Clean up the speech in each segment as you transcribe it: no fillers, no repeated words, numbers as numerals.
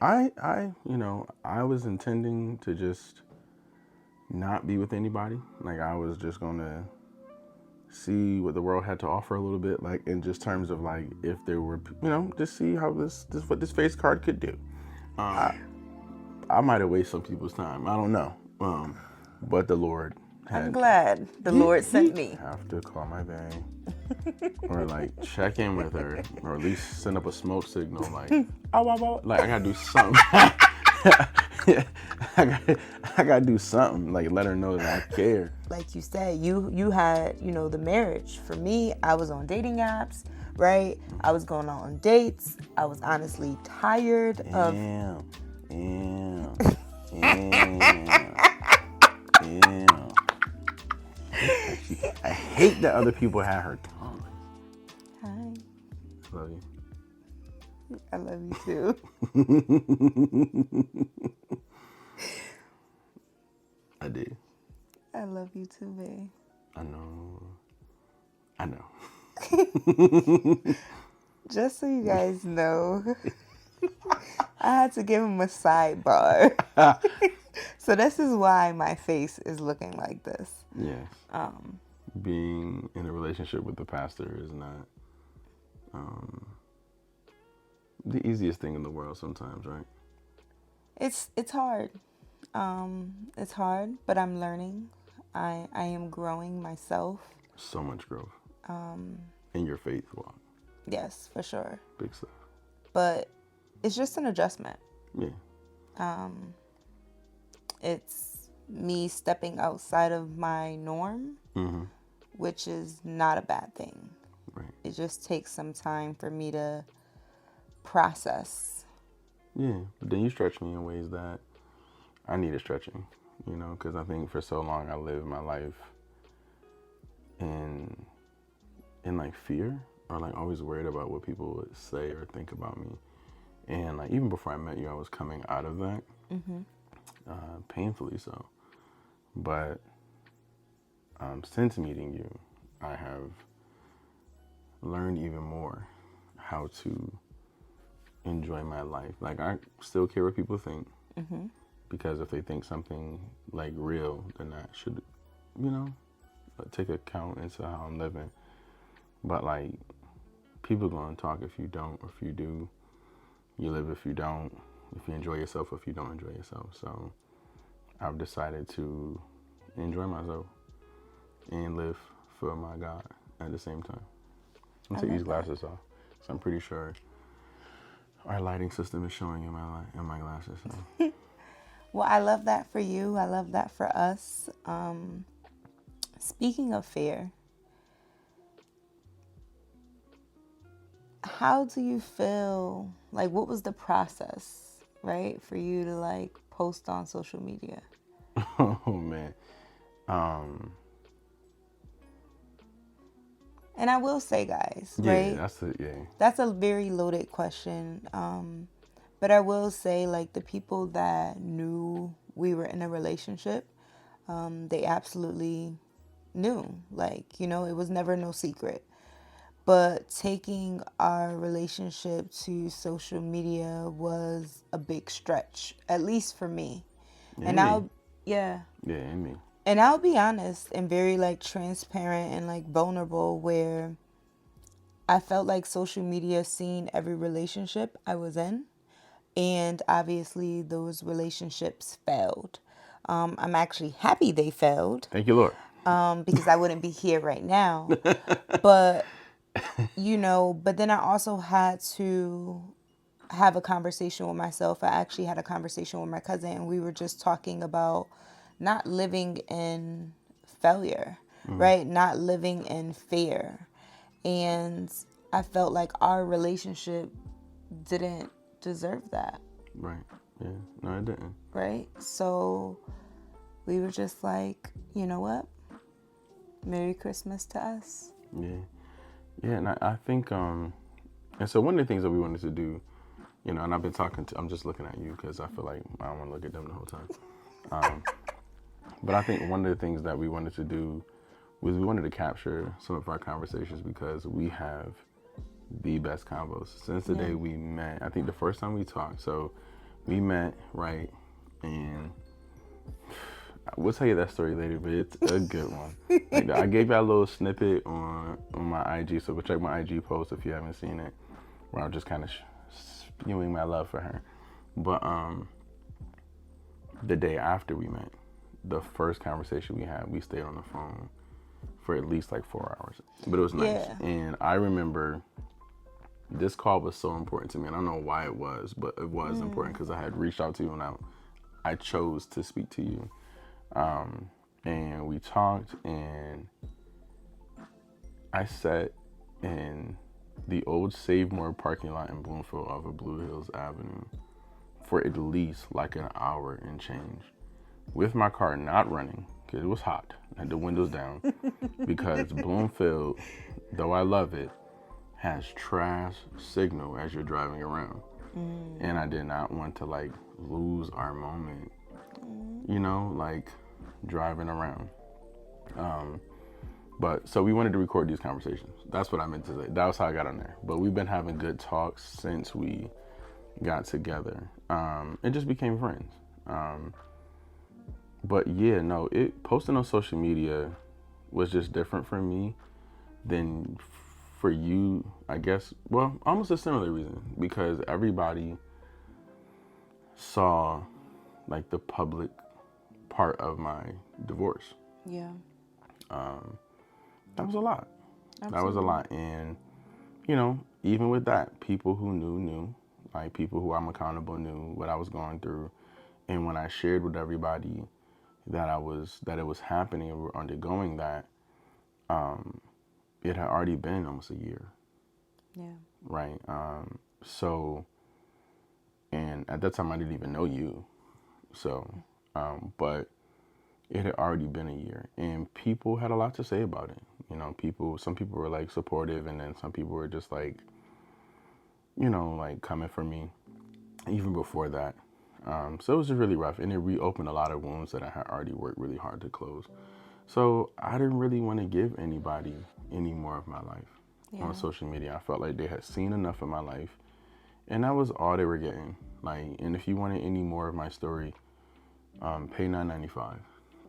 I was intending to just not be with anybody. Like, I was just gonna see what the world had to offer a little bit, like in just terms of like if there were, just see how this what this face card could do. I might have wasted some people's time. I don't know. But the Lord I'm had glad the Lord sent me. have to call my bae or like check in with her or at least send up a smoke signal like like I gotta do something. I gotta do something like let her know that I care. Like you said, you had, the marriage. For me, I was on dating apps, right? I was going out on dates. I was honestly tired of. Damn. I hate that other people had her tongue. Hi. Love you. I love you too. I did. I love you too, babe. I know. Just so you guys know, I had to give him a sidebar. So this is why my face is looking like this. Yes. Being in a relationship with the pastor is not the easiest thing in the world sometimes, right? It's hard. It's hard, but I'm learning. I am growing myself. So much growth. In your faith walk. Yes, for sure. Big stuff. But it's just an adjustment. Yeah. It's me stepping outside of my norm, which is not a bad thing. Right. It just takes some time for me to process. Yeah, but then you stretch me in ways that I needed stretching, because I think for so long I lived my life in like fear or like always worried about what people would say or think about me. And like even before I met you, I was coming out of that, painfully so. But since meeting you, I have learned even more how to enjoy my life. Like I still care what people think, because if they think something like real, then I should, take account into how I'm living. But like people gonna talk if you don't, or if you do. You live if you don't, if you enjoy yourself, or if you don't enjoy yourself. So I've decided to enjoy myself and live for my God at the same time. I'm gonna take these glasses off, so I'm pretty sure our lighting system is showing in my glasses. So. Well, I love that for you. I love that for us. Speaking of fear, how do you feel, like what was the process, right, for you to like post on social media? Oh man. And I will say, guys, right? That's a very loaded question. But I will say, like, the people that knew we were in a relationship, they absolutely knew. Like, it was never no secret. But taking our relationship to social media was a big stretch, at least for me. And me. And I'll be honest and very like transparent and like vulnerable, where I felt like social media seen every relationship I was in. And obviously those relationships failed. I'm actually happy they failed. Thank you, Lord. Because I wouldn't be here right now. But, but then I also had to have a conversation with myself. I actually had a conversation with my cousin, and we were just talking about not living in failure, right? Not living in fear. And I felt like our relationship didn't deserve that. Right. Yeah. No, it didn't. Right? So we were just like, you know what? Merry Christmas to us. Yeah. Yeah, and I think, and so one of the things that we wanted to do, and I've been I'm just looking at you because I feel like I don't want to look at them the whole time. But I think one of the things that we wanted to do was we wanted to capture some of our conversations, because we have the best combos since the day we met. I think the first time we talked, so we met, right? And we'll tell you that story later, but it's a good one. Like, I gave you a little snippet on my IG, so go check my IG post if you haven't seen it, where I'm just kind of spewing my love for her. But the day after we met, the first conversation we had, we stayed on the phone for at least like 4 hours, but it was nice. Yeah. And I remember this call was so important to me, and I don't know why it was, but it was important because I had reached out to you and I chose to speak to you. And we talked, and I sat in the old Save More parking lot in Bloomfield off of Blue Hills Avenue for at least like an hour and change, with my car not running because it was hot. I had the windows down because Bloomfield, though I love it, has trash signal as you're driving around. And I did not want to like lose our moment, you know, like driving around. But so we wanted to record these conversations. That's what I meant to say. That was how I got on there. But we've been having good talks since we got together, and just became friends. But yeah, no, posting on social media was just different for me than for you, I guess. Well, almost a similar reason, because everybody saw like the public part of my divorce. Yeah. That was a lot. Absolutely. That was a lot. And, you know, even with that, people who knew, like people who I'm accountable knew what I was going through. And when I shared with everybody that it was happening and we were undergoing that, it had already been almost a year. Yeah. Right. So, and at that time I didn't even know you. So, but it had already been a year, and people had a lot to say about it. You know, some people were like supportive, and then some people were just like, you know, like coming for me even before that. So it was just really rough, and it reopened a lot of wounds that I had already worked really hard to close. So I didn't really want to give anybody any more of my life on social media. I felt like they had seen enough of my life, and that was all they were getting. Like, and if you wanted any more of my story, pay $9.95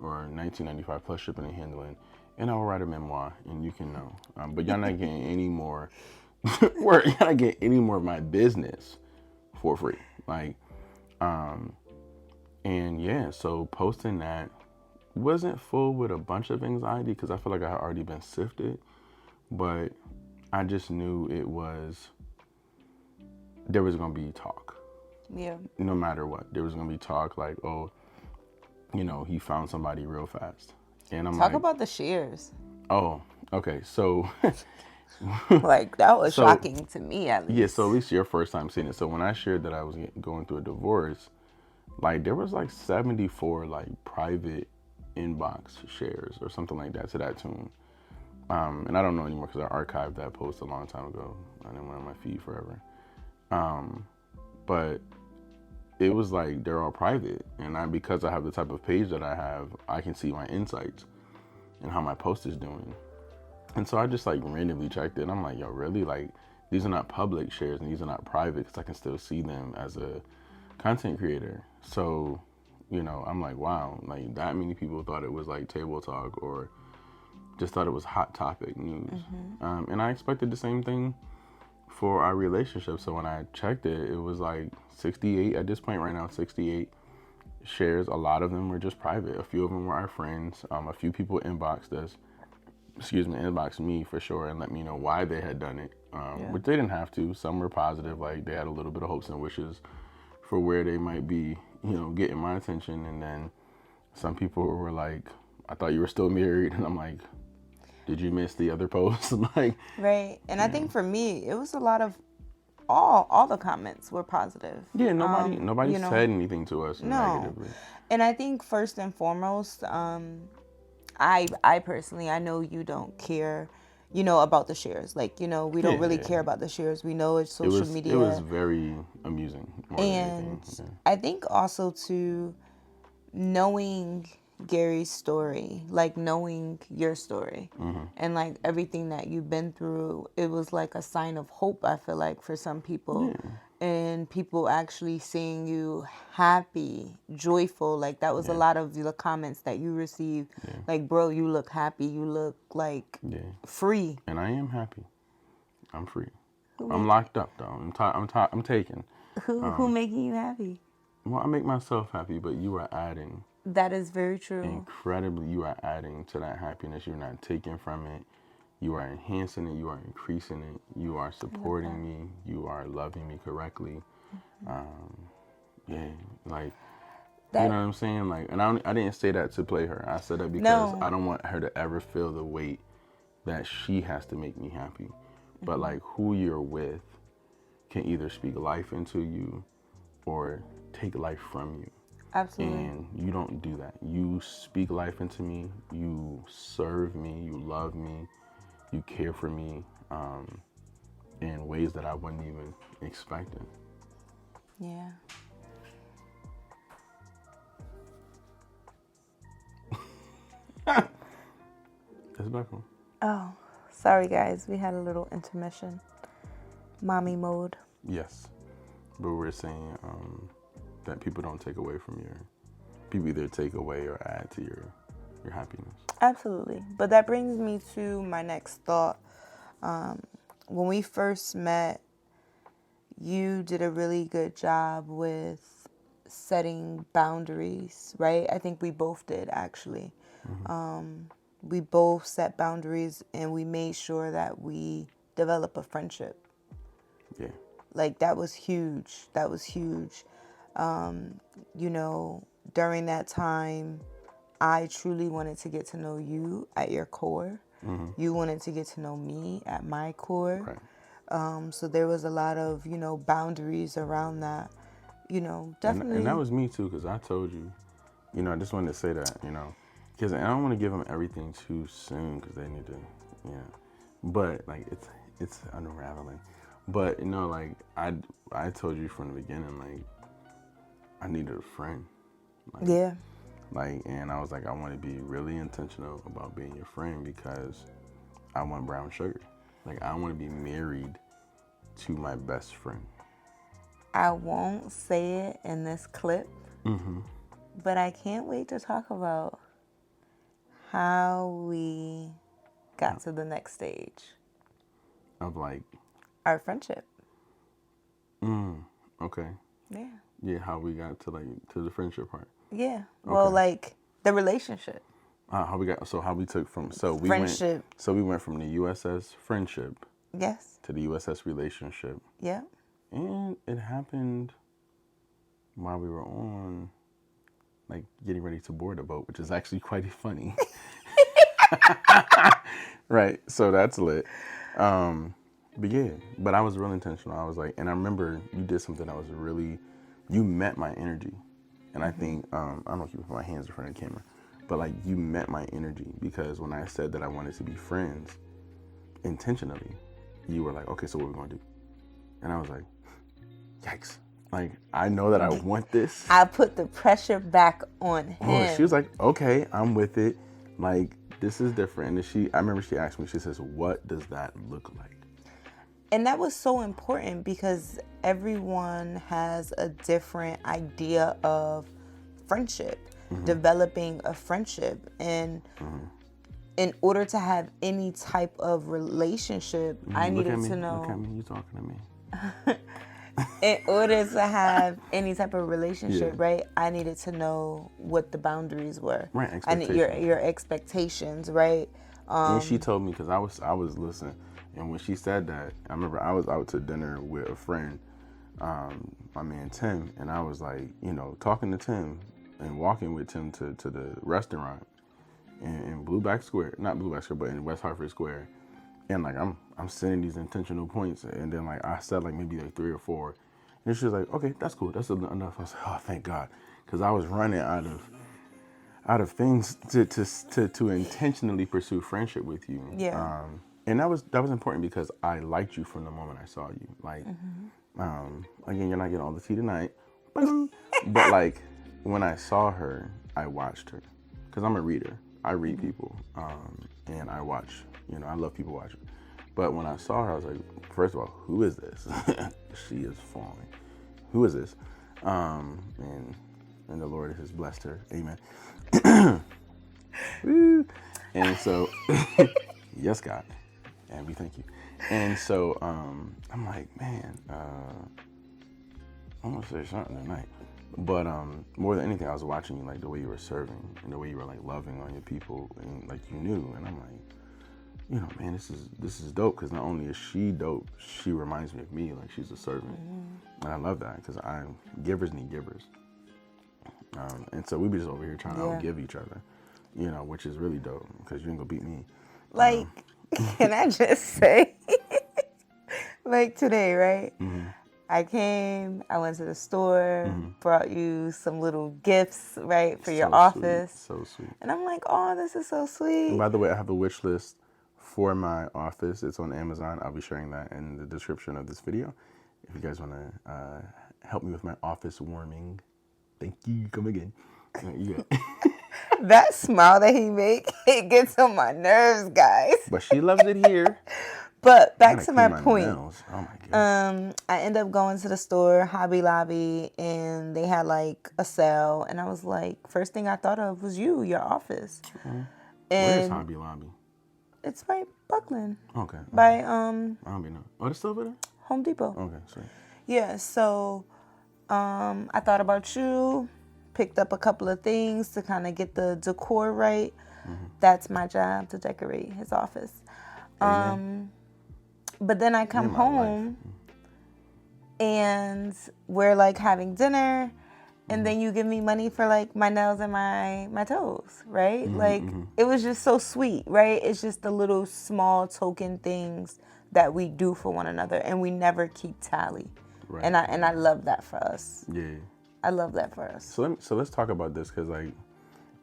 or $19.95 plus shipping and handling, and I will write a memoir, and you can know. But y'all not getting any more. Y'all not getting any more of my business for free. Like, and yeah, so posting that wasn't full with a bunch of anxiety because I feel like I had already been sifted, but I just knew there was gonna be talk. Yeah. No matter what, there was gonna be talk like, oh, you know, he found somebody real fast. And I'm Talk about the shares. Oh, okay. So like that was shocking to me, at least. Yeah, so at least your first time seeing it. So when I shared that I was going through a divorce, like there was like 74 like private inbox shares or something like that to that tune. And I don't know anymore because I archived that post a long time ago. I didn't want it on my feed forever. But it was like they're all private, and because I have the type of page that I have, I can see my insights and how my post is doing. And so I just like randomly checked it, and I'm like, yo, really? Like, these are not public shares and these are not private, because I can still see them as a content creator. So, you know, I'm like, wow, like that many people thought it was like table talk or just thought it was hot topic news. And I expected the same thing for our relationship. So when I checked it, it was like 68 at this point right now, 68 shares. A lot of them were just private. A few of them were our friends. A few people inboxed me for sure and let me know why they had done it, which they didn't have to. Some were positive, like they had a little bit of hopes and wishes for where they might be, you know, getting my attention. And then some people were like, I thought you were still married. And I'm like, did you miss the other posts? Like, right. And I think for me, it was a lot of all the comments were positive. Yeah, nobody said anything to us negatively. And I think first and foremost, I personally, I know you don't care, you know, about the shares. Like, you know, we don't really care about the shares. We know it's social media. It was very amusing. And I think also to knowing Gary's story, like knowing your story and like everything that you've been through, it was like a sign of hope, I feel like, for some people. and people actually seeing you happy, joyful. Like that was a lot of the comments that you received. Yeah. Like, bro, you look happy. You look like free. And I am happy. I'm free. I'm locked up though. I'm taken. Who making you happy? Well, I make myself happy, but you are adding. That is very true. Incredibly, you are adding to that happiness. You're not taking from it. You are enhancing it. You are increasing it. You are supporting me. You are loving me correctly. Yeah, like, you know what I'm saying? Like, and I didn't say that to play her. I said that because I don't want her to ever feel the weight that she has to make me happy. But like, who you're with can either speak life into you or take life from you. Absolutely. And you don't do that. You speak life into me. You serve me. You love me. You care for me in ways that I wasn't even expecting. Yeah. It's back on. Oh, sorry guys. We had a little intermission. Mommy mode. Yes. But we're saying that people don't take away from your... People either take away or add to your happiness. Absolutely. But that brings me to my next thought. When we first met, you did a really good job with setting boundaries, right? I think we both did, actually. We both set boundaries and we made sure that we develop a friendship. Yeah. Like, that was huge. That was huge. You know, during that time, I truly wanted to get to know you at your core. You wanted to get to know me at my core. Right. So there was a lot of, you know, boundaries around that, you know, definitely. And that was me too, because I told you, you know, I just wanted to say that, you know, because I don't want to give them everything too soon because they need to, you know, but like it's unraveling. But, you know, like I told you from the beginning, like I needed a friend. Like, yeah. Like, and I was like, I want to be really intentional about being your friend because I want brown sugar. Like, I want to be married to my best friend. I won't say it in this clip, but I can't wait to talk about how we got to the next stage Of like... Our friendship. Okay. Yeah. Yeah, how we got to the friendship part. Yeah. Well, like the relationship. How we took from Friendship. We went from the USS friendship. Yes. To the USS relationship. Yeah. And it happened while we were on, like, getting ready to board a boat, which is actually quite funny. Right. So that's lit. But yeah, but I was real intentional. I was like, and I remember you did something that was really, you met my energy. And I think, I don't know if you put my hands in front of the camera, but like you met my energy because when I said that I wanted to be friends intentionally, you were like, okay, so what are we going to do? And I was like, yikes. Like, I know that I want this. I put the pressure back on him. Oh, she was like, okay, I'm with it. Like, this is different. And I remember she asked me, she says, what does that look like? And that was so important because everyone has a different idea of friendship, developing a friendship. And in order to have any type of relationship, I needed to know. Look at me, you talking to me. In order to have any type of relationship, right, I needed to know what the boundaries were. Right, expectations. Your expectations, right? And she told me, because I was listening, and when she said that, I remember I was out to dinner with a friend, my man Tim, and I was like, you know, talking to Tim and walking with Tim to the restaurant in Blueback Square, not Blueback Square, but in West Hartford Square. And like I'm sending these intentional points, and then like I said like maybe like 3 or 4, and she was like, okay, that's cool, that's enough. I was like, oh, thank God, because I was running out of things to intentionally pursue friendship with you. Yeah. And that was important because I liked you from the moment I saw you. Like, again, you're not getting all the tea tonight, but like when I saw her, I watched her because I'm a reader. I read people, and I watch. You know, I love people watching. But when I saw her, I was like, first of all, who is this? She is falling. Who is this? And the Lord has blessed her. Amen. Woo. And so, yes, God. And we thank you. And so I'm like, man, I'm gonna say something tonight. But more than anything, I was watching you, like the way you were serving and the way you were like loving on your people, and like you knew. And I'm like, you know, man, this is dope, because not only is she dope, she reminds me of me, like she's a servant. And I love that, because givers need givers. And so we be just over here trying to outgive each other, you know, which is really dope, because you ain't gonna beat me. Like, can I just say, like today, right? I went to the store, brought you some little gifts, right, for your office. So sweet. And I'm like, oh, this is so sweet. And by the way, I have a wish list for my office. It's on Amazon. I'll be sharing that in the description of this video. If you guys want to help me with my office warming, thank you. Come again. That smile that he make, it gets on my nerves, guys. But she loves it here. But back to my point. Oh my God. I ended up going to the store, Hobby Lobby, and they had like a sale. And I was like, first thing I thought of was your office. And where's Hobby Lobby? It's right Buckland. Okay. By I don't even know. Oh, it's still over there? Home Depot. Okay, sweet. Yeah, so I thought about you, picked up a couple of things to kind of get the decor right. That's my job, to decorate his office. But then I come home and we're like having dinner, and then you give me money for like my nails and my toes, right? Like it was just so sweet, right? It's just the little small token things that we do for one another, and we never keep tally. Right. And I love that for us. Yeah. I love that for us. So let's talk about this, because like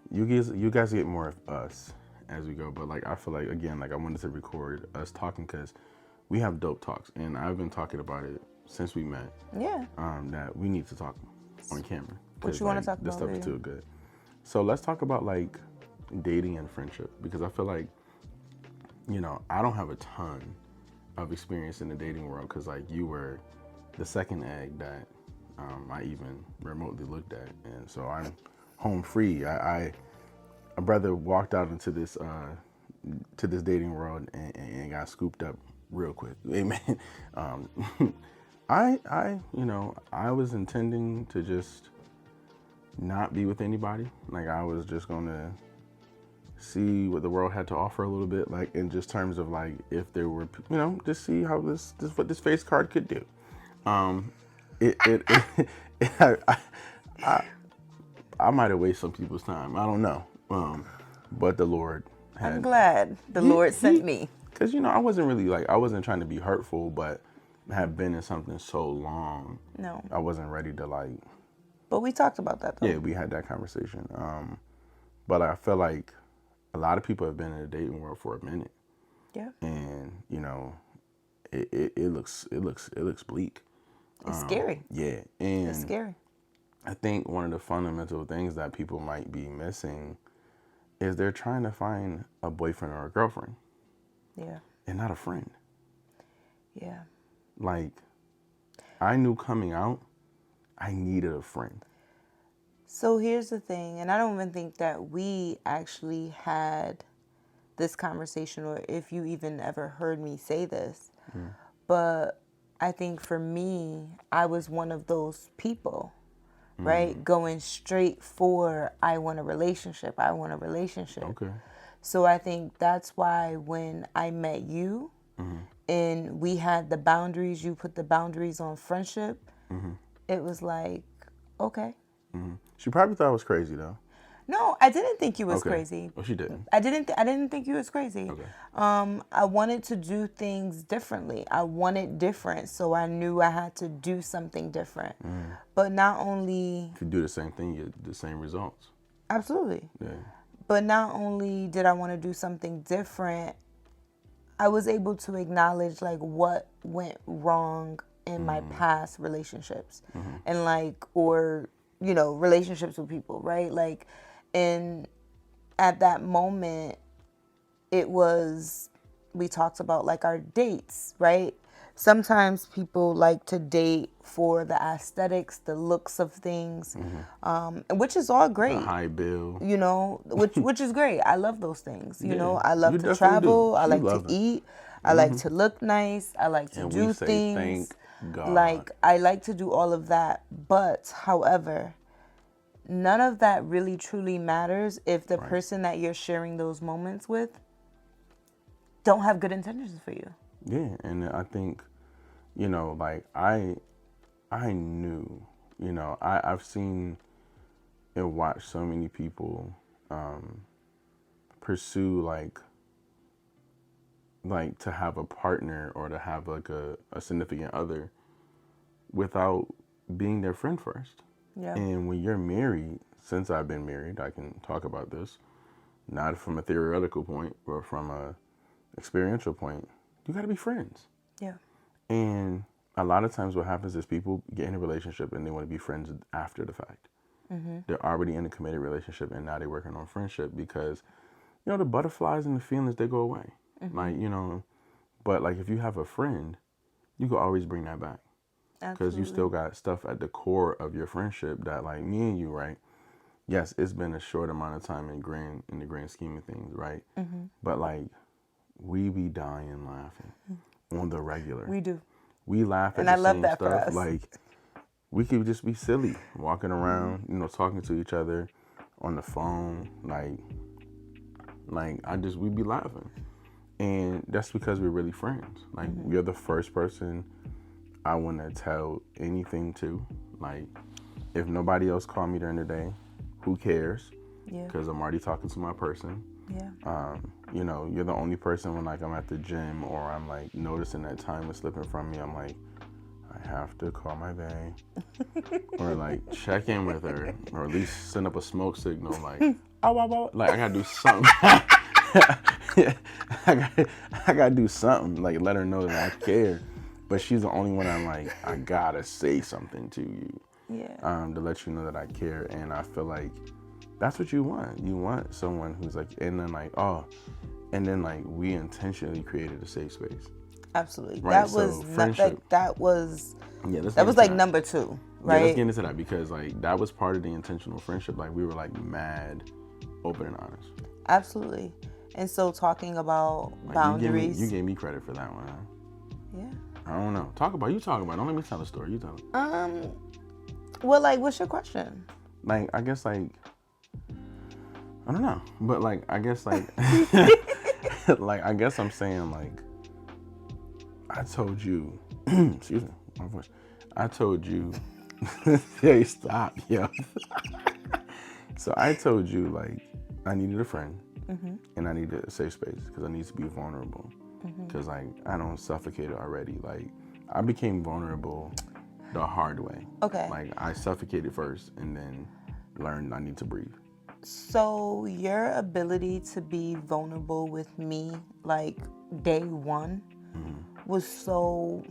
you guys get more of us as we go, but like I feel like, again, like I wanted to record us talking, because we have dope talks, and I've been talking about it since we met. Yeah. That we need to talk on camera. What you want to talk about? This stuff is too good. So let's talk about like dating and friendship, because I feel like, you know, I don't have a ton of experience in the dating world, because like you were the second egg that I even remotely looked at, and so I'm home free. A brother walked out into this dating world and got scooped up real quick. Amen. I was intending to just not be with anybody. Like I was just gonna see what the world had to offer a little bit, like in just terms of like if there were, you know, just see how this what this face card could do. I might have wasted some people's time. I don't know. But the Lord had. I'm glad the Lord sent me. Because, you know, I wasn't trying to be hurtful, but I have been in something so long. No. I wasn't ready to like. But we talked about that though. Yeah, we had that conversation. But I feel like a lot of people have been in the dating world for a minute. Yeah. And, you know, it looks bleak. It's scary. Yeah. And it's scary. I think one of the fundamental things that people might be missing is they're trying to find a boyfriend or a girlfriend. Yeah. And not a friend. Yeah. Like, I knew coming out, I needed a friend. So here's the thing, and I don't even think that we actually had this conversation, or if you even ever heard me say this, but I think for me, I was one of those people, right? Going straight for, I want a relationship. Okay. So I think that's why when I met you and we had the boundaries, you put the boundaries on friendship, it was like, okay. She probably thought I was crazy though. No, I didn't think you was crazy. Oh, she didn't. I didn't think you was crazy. Okay. I wanted to do things differently. I wanted different, so I knew I had to do something different. But not only if you do the same thing, you get the same results. Absolutely. Yeah. But not only did I want to do something different, I was able to acknowledge like what went wrong in my past relationships, and like, or you know, relationships with people, right? Like, and at that moment, it was we talked about like our dates, right? Sometimes people like to date for the aesthetics, the looks of things, which is all great. The high bill. You know, which is great. I love those things. You know, I you love to definitely travel. do. I You like to love it. eat. I like to look nice. I like to And do we say things. thank God. Like, I like to do all of that. But, however, none of that really truly matters if the person that you're sharing those moments with don't have good intentions for you. Yeah, and I think, you know, like I knew, you know, I've seen and watched so many people pursue like to have a partner or to have like a significant other without being their friend first. Yeah. And when you're married, since I've been married, I can talk about this, not from a theoretical point, but from a experiential point, you got to be friends. Yeah. And a lot of times what happens is people get in a relationship and they want to be friends after the fact. They're already in a committed relationship and now they're working on friendship because, you know, the butterflies and the feelings, they go away. Like, you know, but like if you have a friend, you can always bring that back. Because you still got stuff at the core of your friendship that, like me and you, right? Yes, it's been a short amount of time in the grand scheme of things, right? But like, we be dying laughing on the regular. We do. We laugh at And the I love same that for stuff. us. Like, we could just be silly, walking around, you know, talking to each other on the phone. We be laughing. And that's because we're really friends. Like, you're the first person I want to tell anything to. Like, if nobody else called me during the day, who cares? Yeah. Because I'm already talking to my person. Yeah. You know, you're the only person when like I'm at the gym or I'm like noticing that time is slipping from me. I'm like, I have to call my bae or like check in with her or at least send up a smoke signal like, oh, like I gotta do something. I gotta do something like let her know that I care. But she's the only one I'm like, I gotta say something to you. Yeah. To let you know that I care. And I feel like that's what you want. You want someone who's like, and then like, oh, and then like we intentionally created a safe space. Absolutely. Right, That so was friendship. that was that was like number 2, right? Yeah, let's get into that because like that was part of the intentional friendship. Like we were like mad open and honest. Absolutely. And so talking about like, boundaries. You gave me credit for that one, huh? Yeah. I don't know. You talk about it. Don't let me tell the story. You tell it. Well, like, what's your question? Like, I guess like I don't know. But like I guess like like I guess I'm saying like I told you excuse me, my voice. I told you hey, stop, yo. So I told you like I needed a friend and I needed a safe space because I need to be vulnerable because like I don't suffocate already. Like I became vulnerable the hard way. Okay. Like I suffocated first and then learned I need to breathe. So your ability to be vulnerable with me like day one was so,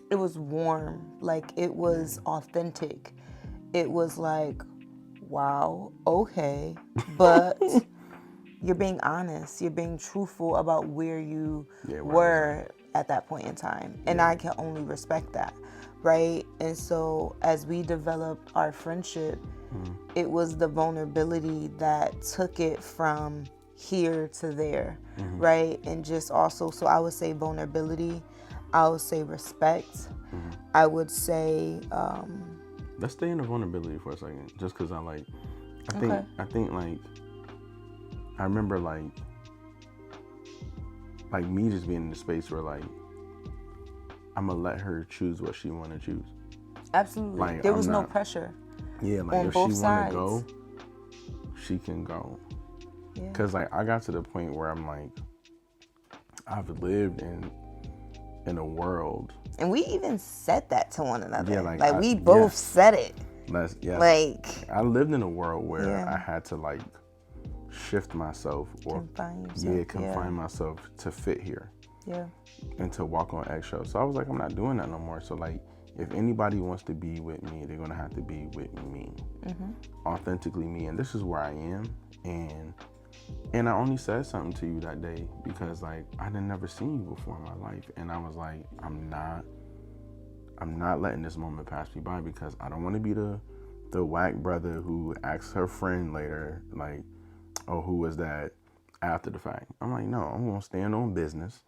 it was warm, like it was authentic. It was like, wow, okay, but you're being honest, you're being truthful about where you were at that point in time. And I can only respect that, right? And so as we developed our friendship, it was the vulnerability that took it from here to there, right? And just also, so I would say vulnerability, I would say respect, I would say let's stay in the vulnerability for a second, just because I think like I remember like me just being in the space where like I'm gonna let her choose what she want to choose. Absolutely. Like, there was no pressure. Yeah, like if she want to go, she can go. Yeah. Cause like I got to the point where I'm like, I've lived in a world. And we even said that to one another. Yeah, like we both said it. Like I lived in a world where I had to like shift myself or confine myself to fit here. Yeah. And to walk on eggshells. So I was like, I'm not doing that no more. So like, if anybody wants to be with me, they're gonna have to be with me, authentically me. And this is where I am. And And I only said something to you that day because like I had never seen you before in my life, and I was like, I'm not letting this moment pass me by because I don't want to be the whack brother who asks her friend later, like, oh, who was that after the fact. I'm like, no, I'm gonna stand on business,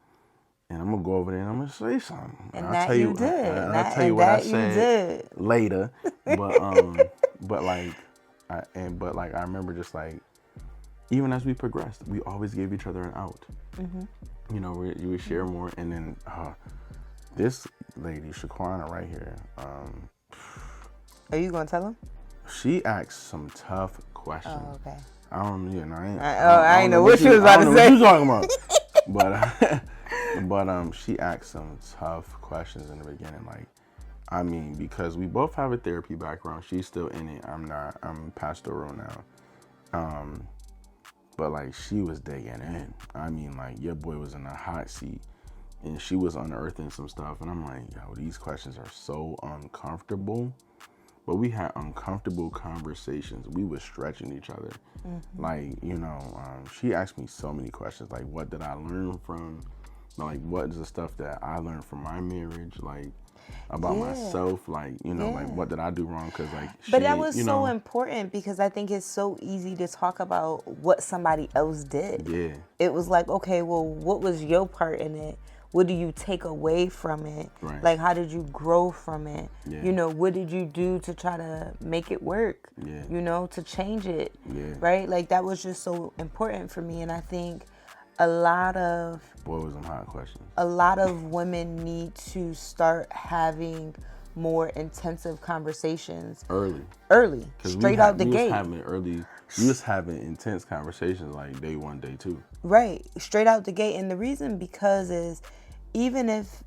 and I'm gonna go over there and I'm gonna say something. And I'll tell you, I'll tell you what I said later. But like I remember just like, even as we progressed, we always gave each other an out. You know, you would share more, and then this lady, Shaquana, right here. Are you gonna tell him? She asked some tough questions. Oh, okay. I don't, you know, I ain't know what she was about to say. What you talking about? But she asked some tough questions in the beginning. Like, I mean, because we both have a therapy background. She's still in it. I'm not. I'm pastoral now. But like, she was digging in. I mean, like, your boy was in a hot seat, and she was unearthing some stuff. And I'm like, yo, these questions are so uncomfortable. But we had uncomfortable conversations. We were stretching each other. Like, you know, she asked me so many questions. Like, what did I learn from? Like, what is the stuff that I learned from my marriage? Like, about myself. Like, you know, like, what did I do wrong? Because, like, but that was so important because I think it's so easy to talk about what somebody else did. Yeah. It was like, okay, well, what was your part in it? What do you take away from it? Right. Like, how did you grow from it? Yeah. You know, what did you do to try to make it work? Yeah. You know, to change it. Yeah. Right? Like, that was just so important for me. And I think a lot of... Boy, was some hot questions. A lot of women need to start having more intensive conversations. Early. Straight out the gate. We was having intense conversations like day 1, day 2. Right. Straight out the gate. And the reason because is even if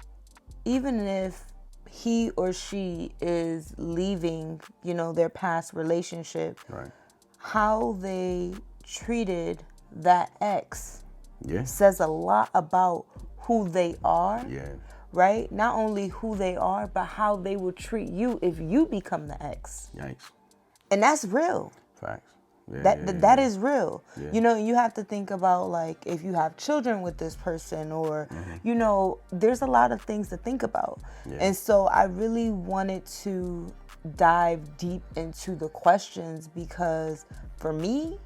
he or she is leaving, you know, their past relationship, right, how they treated that ex yeah, says a lot about who they are. Yeah. Right? Not only who they are, but how they will treat you if you become the ex. Yikes. And that's real. Facts. Yeah, that is real. Yeah. You know, you have to think about, like, if you have children with this person or, you know, there's a lot of things to think about. Yeah. And so I really wanted to dive deep into the questions because for me,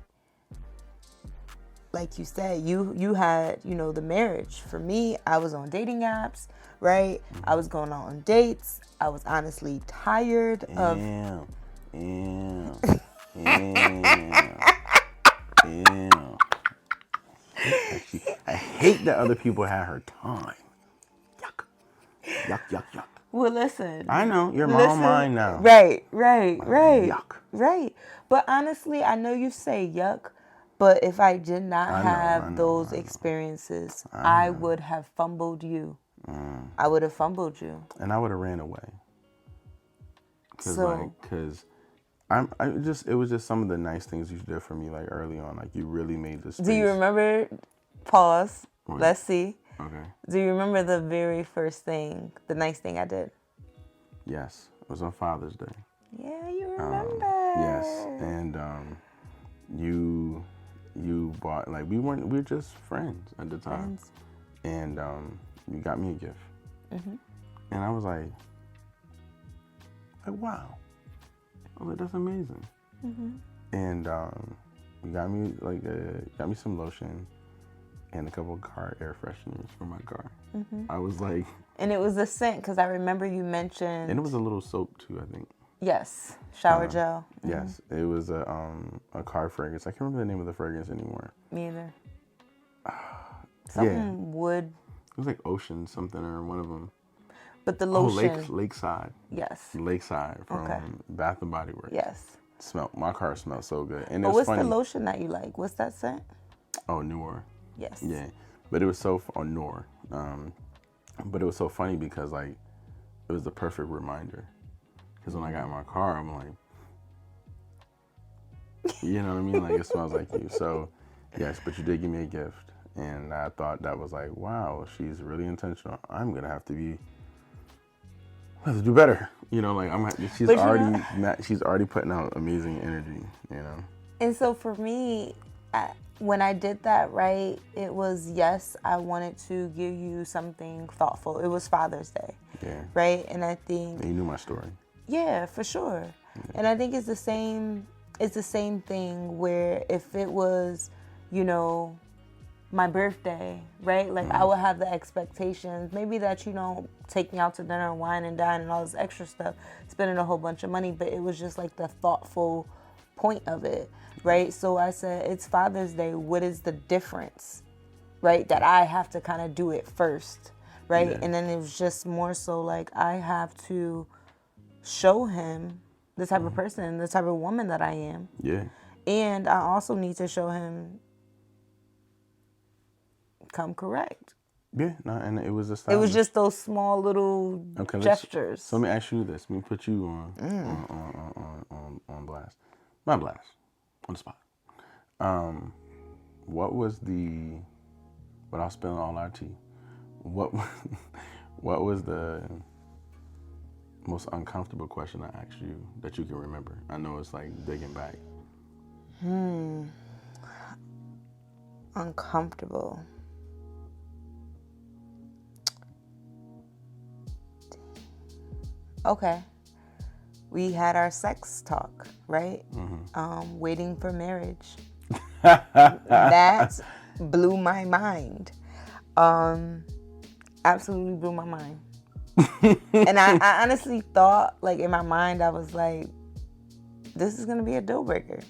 like you said, you had, you know, the marriage. For me, I was on dating apps, right? I was going out on dates. I was honestly tired of... I hate that other people had her time. Yuck. Yuck, yuck, yuck. Well, listen. I know. You're my own mind now. Right. Yuck. Right. But honestly, I know you say yuck, but if I did not have those experiences, I would have fumbled you. I would have fumbled you. And I would have ran away. Because it was just some of the nice things you did for me, like early on. Like, you really made this. Do you remember? Pause. What? Let's see. Okay. Do you remember the very first thing, the nice thing I did? Yes, it was on Father's Day. Yeah, you remember. Yes, and you bought, like, we were just friends at the time, and you got me a gift, and I was like, wow. I was like, that's amazing. And you got me some lotion and a couple of car air fresheners for my car. I was like... And it was a scent, because I remember you mentioned... And it was a little soap, too, I think. Yes. Shower gel. Yes. It was a car fragrance. I can't remember the name of the fragrance anymore. Me either. Something wood. It was like Ocean something or one of them. But the lotion. Lakeside. Yes. Lakeside from Bath and Body Works. Yes. My car smelled so good. And but what's funny. The lotion that you like? What's that scent? Oh, Noor. Yes. Yeah. But it was so Noor. But it was so funny because, like, it was the perfect reminder. Because when I got in my car, I'm like, you know what I mean? Like, it smells like you. So, yes, but you did give me a gift. And I thought that was like, wow, she's really intentional. I'm going to have to do better. You know, like, she's already putting out amazing energy, you know? And so for me, when I did that, right, it was, yes, I wanted to give you something thoughtful. It was Father's Day. Yeah. Right? And I think... And you knew my story. Yeah, for sure. Yeah. And I think it's the same thing where if it was, you know, my birthday, right? Like, I would have the expectations, maybe that you don't take me out to dinner and wine and dine and all this extra stuff, spending a whole bunch of money, but it was just like the thoughtful point of it, right? So I said, it's Father's Day. What is the difference, right? That I have to kind of do it first, right? Yeah. And then it was just more so like I have to show him the type of person, the type of woman that I am. Yeah. And I also need to show him come correct. Yeah, no, and it was established. It was just those small little gestures. So let me ask you this. Let me put you on blast. Not blast. On the spot. What was the, without spilling all our tea, what was the most uncomfortable question I asked you that you can remember? I know it's like digging back. Uncomfortable. Okay. We had our sex talk, right? Mm-hmm. Waiting for marriage. That blew my mind. Absolutely blew my mind. And I honestly thought, like, in my mind, I was like, this is going to be a deal breaker.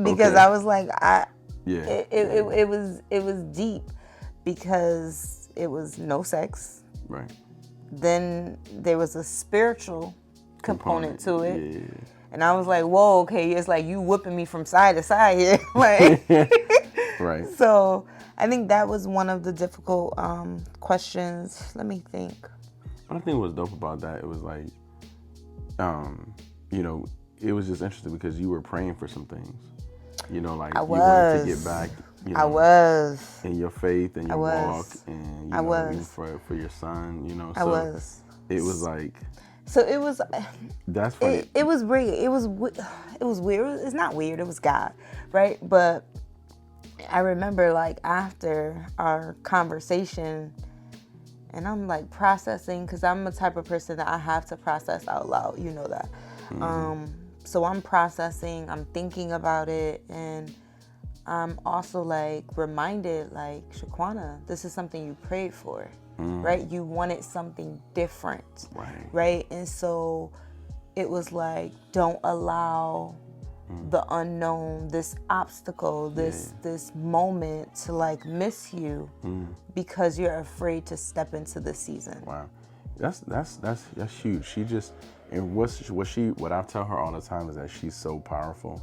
Because I was like, it was deep because it was no sex. Right. Then there was a spiritual component to it. Yeah. And I was like, whoa, okay, it's like you whipping me from side to side here. Like, right. So I think that was one of the difficult questions. Let me think. What I think was dope about that, it was like, you know, it was just interesting because you were praying for some things. You know, like you wanted to get back. You know, I was. In your faith and your walk, and you know, even for your son, you know. So it was like. So it was. That's funny. It was weird. It was weird. It's not weird. It was God, right? But I remember, like, after our conversation, and I'm like processing because I'm the type of person that I have to process out loud. You know that. Mm-hmm. So I'm processing. I'm thinking about it, and I'm also like reminded, like, Shaquana, this is something you prayed for, right? You wanted something different, right? And so it was like, don't allow the unknown, this obstacle, this moment to like miss you because you're afraid to step into the season. Wow, that's huge. She just, and what I tell her all the time is that she's so powerful.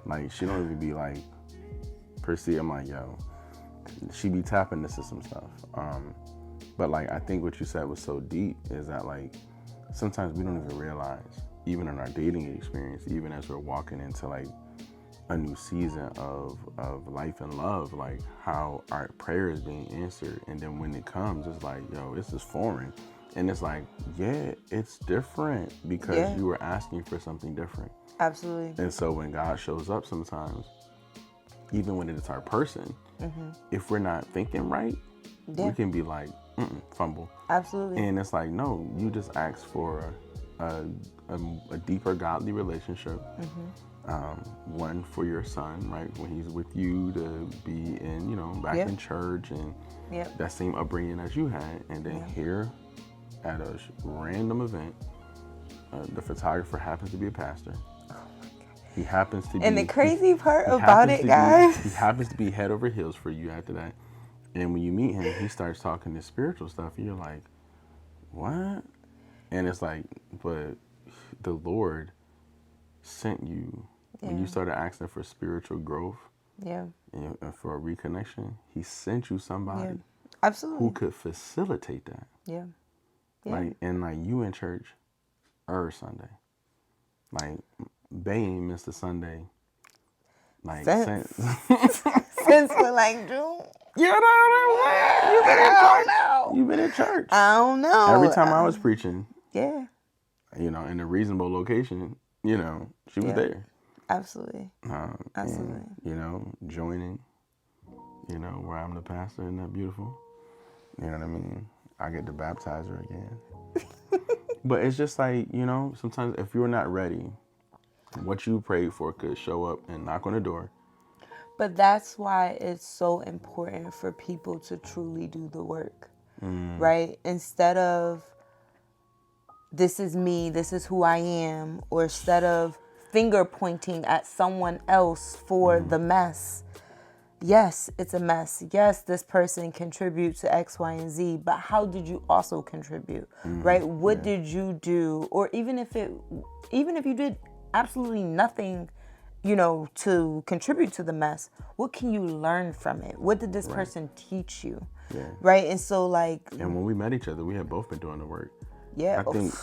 Like, she don't even be like. Per se, I'm like, yo, she be tapping into some stuff. But like, I think what you said was so deep is that, like, sometimes we don't even realize, even in our dating experience, even as we're walking into like a new season of life and love, like how our prayer is being answered. And then when it comes, it's like, yo, this is foreign. And it's like, yeah, it's different because you were asking for something different. Absolutely. And so when God shows up sometimes, even when it's our person, if we're not thinking right, we can be like, fumble. Absolutely. And it's like, no, you just asked for a deeper godly relationship. One for your son, right? When he's with you, to be in, you know, back in church and that same upbringing as you had. And then here at a random event, the photographer happens to be a pastor. He happens to be... And the crazy part about it, guys... He happens to be head over heels for you after that. And when you meet him, he starts talking this spiritual stuff. And you're like, what? And it's like, but the Lord sent you. When you started asking for spiritual growth and for a reconnection, he sent you somebody absolutely who could facilitate that. Like, and like, you in church every Sunday. Like... They ain't missed a Sunday. Like since we're like June. You don't know what? You've been in church. You've been in church. I don't know. Every time I was preaching, you know, in a reasonable location, you know, she was there. Absolutely. Absolutely. And, you know, joining, you know, where I'm the pastor. Isn't that beautiful? You know what I mean? I get to baptize her again. But it's just like, you know, sometimes if you're not ready, what you prayed for could show up and knock on the door. But that's why it's so important for people to truly do the work, right? Instead of, this is me, this is who I am, or instead of finger pointing at someone else for the mess. Yes, it's a mess. Yes, this person contributes to X, Y, and Z, but how did you also contribute, right? What did you do? Or even if you did absolutely nothing, you know, to contribute to the mess, what can you learn from it? What did this person teach you? Yeah. Right? And so, like... And when we met each other, we had both been doing the work. Yeah. I think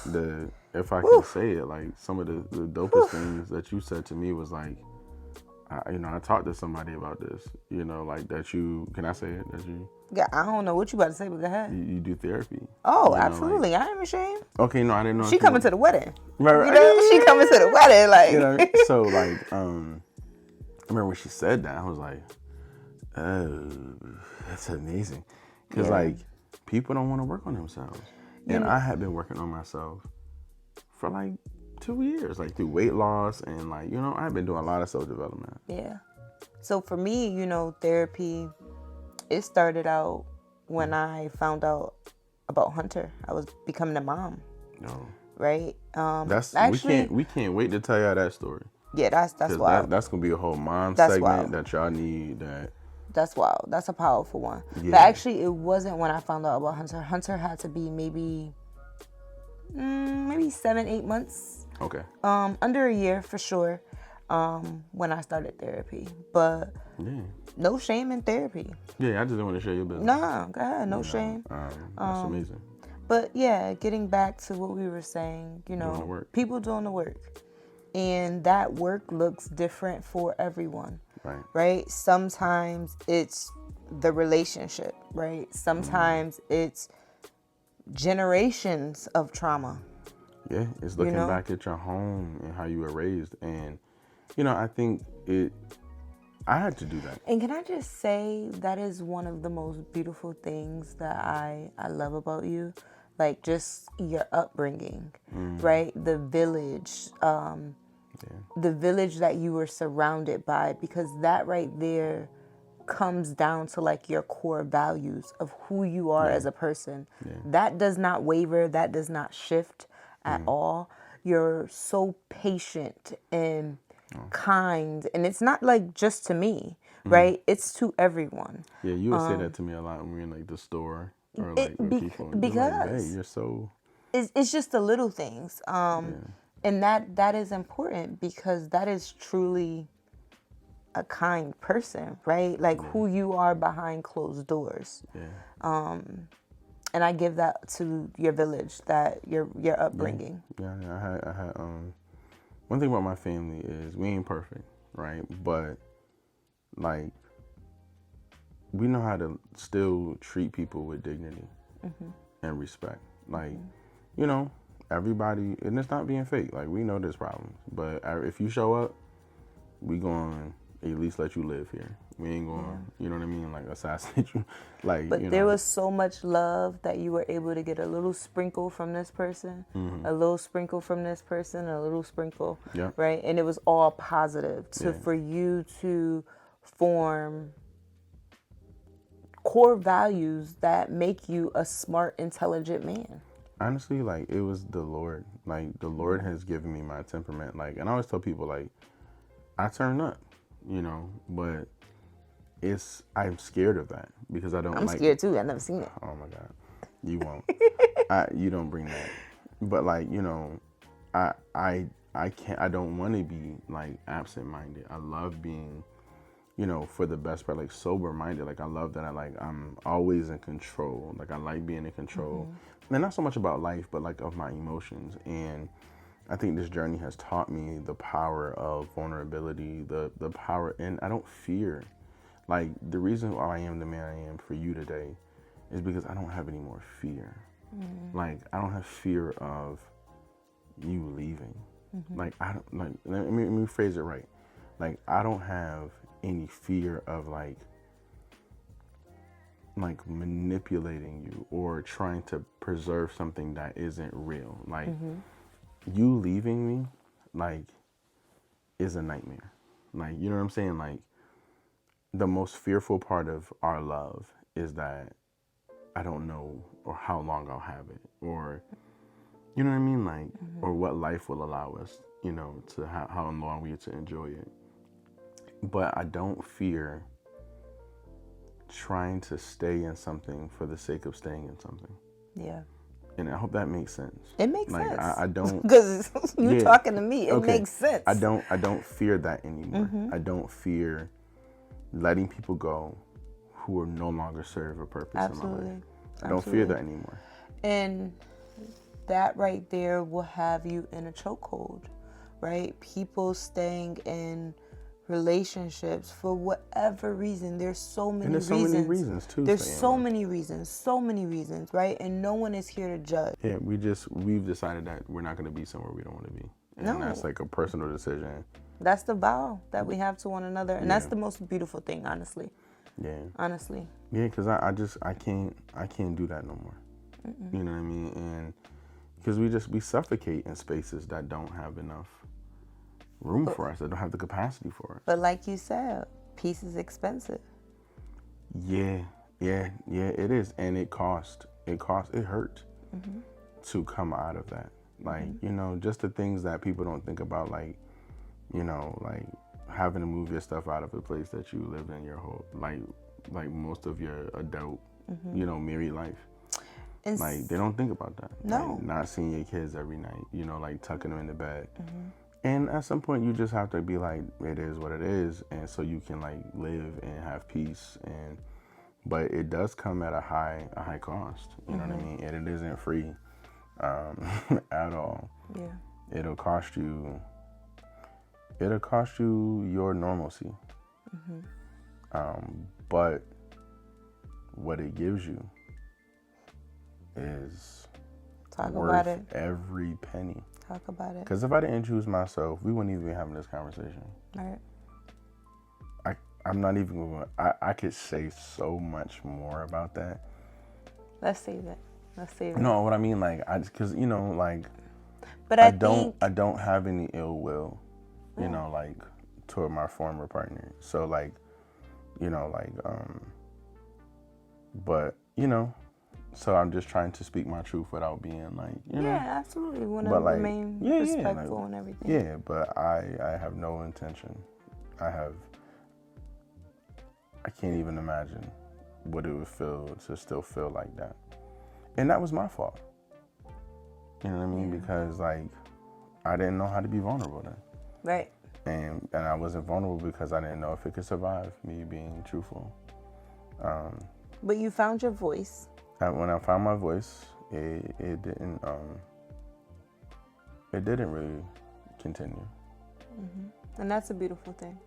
if I can say it, like, some of the dopest things that you said to me was like, you know, I talked to somebody about this, you know, like that you, can I say it? That you... Yeah, I don't know what you about to say, but go ahead. You do therapy. Oh, absolutely. Like, I am ashamed. Okay, no, I didn't know. She coming to the wedding. Right. You know, she coming to the wedding, like. You know, so, like, I remember when she said that, I was like, oh, that's amazing. Because, like, people don't want to work on themselves. And I had been working on myself for, like, 2 years, like, through weight loss and, like, you know, I've been doing a lot of self-development. Yeah. So for me, you know, therapy, it started out when I found out about Hunter. I was becoming a mom. No. Right? That's actually, we can't wait to tell y'all that story. Yeah, that's wild. That's gonna be a whole mom segment wild. that y'all need. That's wild. That's a powerful one. Yeah. But actually, it wasn't when I found out about Hunter. Hunter had to be maybe 7-8 months. Okay. Under a year for sure. When I started therapy, but no shame in therapy. Yeah, I just didn't want to share your business. Nah, go ahead, no shame. That's amazing. But yeah, getting back to what we were saying, you know, people doing the work, and that work looks different for everyone. Right? Sometimes it's the relationship, right? Sometimes it's generations of trauma. Yeah, it's looking back at your home and how you were raised. And, you know, I think I had to do that. And can I just say, that is one of the most beautiful things that I love about you. Like, just your upbringing, right? The village, the village that you were surrounded by, because that right there comes down to like your core values of who you are as a person. That does not waver, that does not shift at all. You're so patient and kind, and it's not like just to me, right? It's to everyone. Yeah, you would say that to me a lot when we're in like the store or like with people. Because like, hey, you're so... It's just the little things. And that is important, because that is truly a kind person, right? Like who you are behind closed doors. And I give that to your village, that your upbringing. Yeah, I had one thing about my family is we ain't perfect, right? But like, we know how to still treat people with dignity and respect. Like, you know, everybody, and it's not being fake. Like, we know there's problems, but if you show up, we going to at least let you live here. We ain't going, you know what I mean, like assassinate you. Like, but you know, there was so much love that you were able to get a little sprinkle from this person, a little sprinkle from this person, a little sprinkle, right? And it was all positive for you to form core values that make you a smart, intelligent man. Honestly, like, it was the Lord. Like, the Lord has given me my temperament. Like, and I always tell people, like, I turn up, you know, but I'm scared of that because I don't I'm scared too. I've never seen it. Oh my God. You won't. You don't bring that. But like, you know, I don't want to be like absent-minded. I love being, you know, for the best part, like sober-minded. Like, I love that I'm always in control. Like, I like being in control. And not so much about life, but like of my emotions. And I think this journey has taught me the power of vulnerability, the power, and I don't fear. Like, the reason why I am the man I am for you today is because I don't have any more fear. Like, I don't have fear of you leaving. Like, I don't, like, let me phrase it right. Like, I don't have any fear of like manipulating you or trying to preserve something that isn't real. Like, you leaving me, like, is a nightmare. Like, you know what I'm saying? Like, the most fearful part of our love is that I don't know or how long I'll have it, or, you know what I mean? Like, or what life will allow us, you know, to how long we get to enjoy it. But I don't fear trying to stay in something for the sake of staying in something. Yeah. And I hope that makes sense. It makes like, sense. I don't, because you talking to me. It makes sense. I don't fear that anymore. I don't fear letting people go who are no longer serve a purpose in my life. I don't fear that anymore. And that right there will have you in a chokehold, right? People staying in relationships for whatever reason. There's so many reasons. There's so many reasons too. There's so many reasons, right? And no one is here to judge. Yeah, we've decided that we're not going to be somewhere we don't want to be. And that's like a personal decision. That's the vow that we have to one another. And that's the most beautiful thing, honestly. Yeah. Honestly. Yeah, because I can't do that no more. You know what I mean? And because we suffocate in spaces that don't have enough room for us, that don't have the capacity for us. But like you said, peace is expensive. Yeah, it is. And it hurt to come out of that. Like, you know, just the things that people don't think about, like, you know, like having to move your stuff out of a place that you lived in your whole, like most of your adult, you know, married life. And like, they don't think about that. No. Like, not seeing your kids every night, you know, like tucking them in the bed. And at some point you just have to be like, it is what it is. And so you can like live and have peace. But it does come at a high cost, you know what I mean? And it isn't free at all. Yeah. It'll cost you your normalcy. But what it gives you is worth every penny. Talk about it. Because if I didn't choose myself, we wouldn't even be having this conversation. Right. I'm not even going to, I could say so much more about that. Let's save it. No, what I mean, like, because, you know, like, but I don't have any ill will, you know, like, toward my former partner. So, like, you know, like, but, you know, so I'm just trying to speak my truth without being like, you know. Yeah, absolutely. We want to remain respectful like, and everything. Yeah, but I have no intention. I can't even imagine what it would feel to still feel like that. And that was my fault. You know what I mean? Because, like, I didn't know how to be vulnerable then. Right. And I wasn't vulnerable because I didn't know if it could survive me being truthful. But you found your voice. When I found my voice, it didn't really continue. And that's a beautiful thing.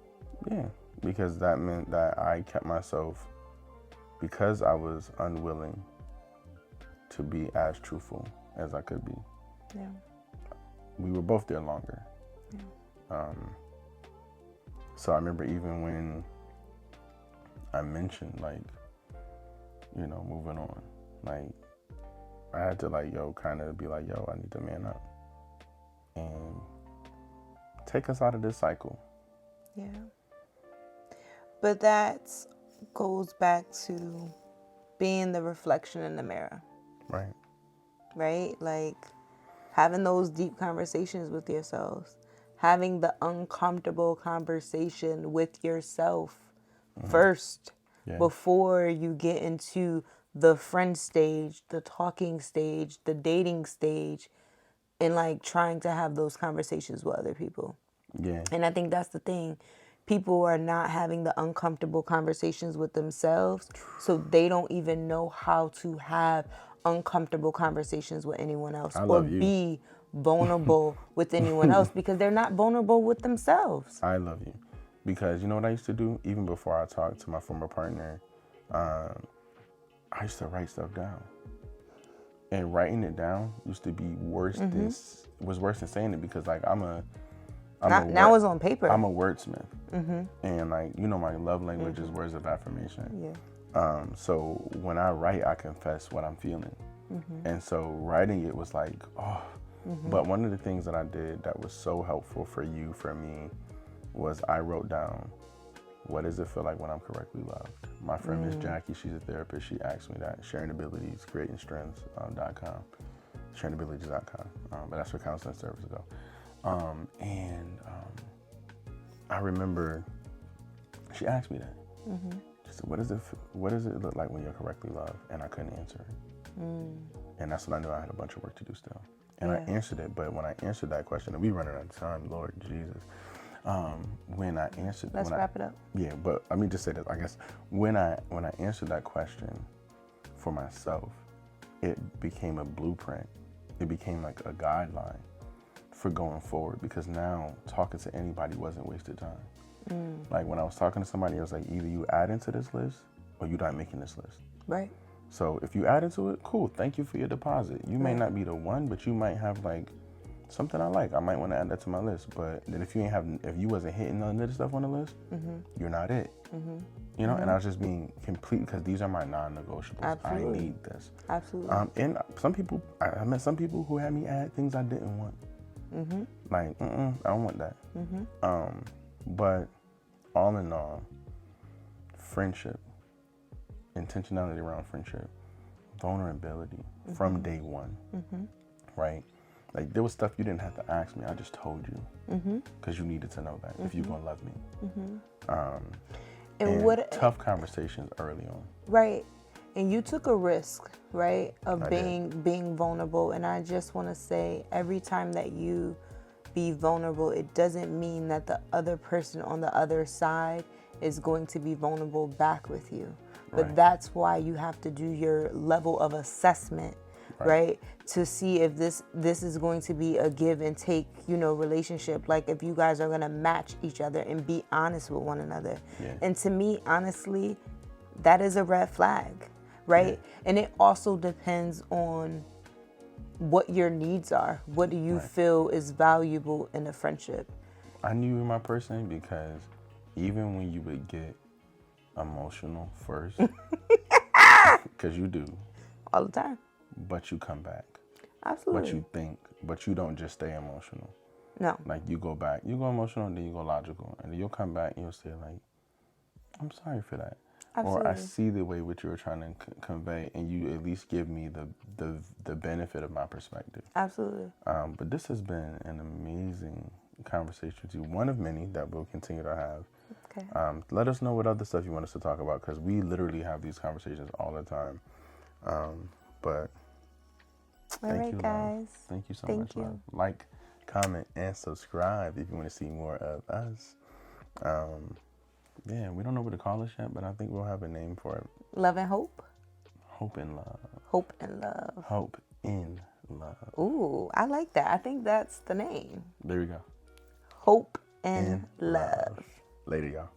Yeah, because that meant that I kept myself, because I was unwilling to be as truthful as I could be. Yeah. We were both there longer. Yeah. So I remember even when I mentioned, like, you know, moving on, like, I had to, like, kind of be like, I need to man up and take us out of this cycle. Yeah. But that goes back to being the reflection in the mirror. Right. Right? Like, having those deep conversations with yourselves. Having the uncomfortable conversation with yourself first before you get into the friend stage, the talking stage, the dating stage, and, like, trying to have those conversations with other people. Yeah. And I think that's the thing. People are not having the uncomfortable conversations with themselves, so they don't even know how to have uncomfortable conversations with anyone else or be vulnerable with anyone else because they're not vulnerable with themselves. I love you. Because you know what I used to do? Even before I talked to my former partner, I used to write stuff down. And writing it down used to be worse than saying it, because, like, I'm Now it's on paper. I'm a wordsmith. And like, you know, my love language is words of affirmation. Yeah. So when I write, I confess what I'm feeling. And so writing it was like, oh. But one of the things that I did that was so helpful for me, was I wrote down, what does it feel like when I'm correctly loved? My friend Miss Jackie, she's a therapist. She asked me that. Sharing Abilities, Creating Strengths.com, sharingabilities.com. But that's where counseling services go. I remember she asked me that. She said, what does it look like when you're correctly loved? And I couldn't answer it. And that's when I knew I had a bunch of work to do still. And I answered it, but when I answered that question, and we running out of time, Lord Jesus. When I answered, let's wrap it up. Yeah, but let me just say this. I guess when I answered that question for myself, it became a blueprint. It became like a guideline for going forward, because now talking to anybody wasn't wasted time. Like when I was talking to somebody, I was like, either you add into this list or you're not making this list. Right. So if you add into it, cool. Thank you for your deposit. You may not be the one, but you might have like something I like. I might want to add that to my list. But then if you wasn't hitting none of the stuff on the list, you're not it. You know, and I was just being complete, because these are my non-negotiables. Absolutely. I need this. Absolutely. And some people, I met some people who had me add things I didn't want. Like, I don't want that. But all in all, friendship, intentionality around friendship, vulnerability from day one, right? Like, there was stuff you didn't have to ask me. I just told you because you needed to know that if you're going to love me. And tough conversations early on. Right. And you took a risk, right, of being vulnerable. And I just want to say, every time that you be vulnerable, it doesn't mean that the other person on the other side is going to be vulnerable back with you. But that's why you have to do your level of assessment, right? To see if this is going to be a give and take, you know, relationship. Like if you guys are going to match each other and be honest with one another. And to me, honestly, that is a red flag, right? And it also depends on what your needs are. What do you feel is valuable in a friendship? I knew you were my person because even when you would get emotional first, because you do. All the time. But you come back. Absolutely. But you think, but you don't just stay emotional. No. Like you go back, you go emotional, and then you go logical. And then you'll come back and you'll say like, I'm sorry for that. Absolutely. Or I see the way which you were trying to convey, and you at least give me the benefit of my perspective. Absolutely. But this has been an amazing conversation with you. One of many that we'll continue to have. Okay. Let us know what other stuff you want us to talk about, because we literally have these conversations all the time. But thank you, guys. Love. Thank you so much, love. Like, comment, and subscribe if you want to see more of us. Yeah, we don't know what to call this yet, but I think we'll have a name for it. Love and Hope? Hope and Love. Hope and Love. Hope in Love. Ooh, I like that. I think that's the name. There we go. Hope and Love. Later, y'all.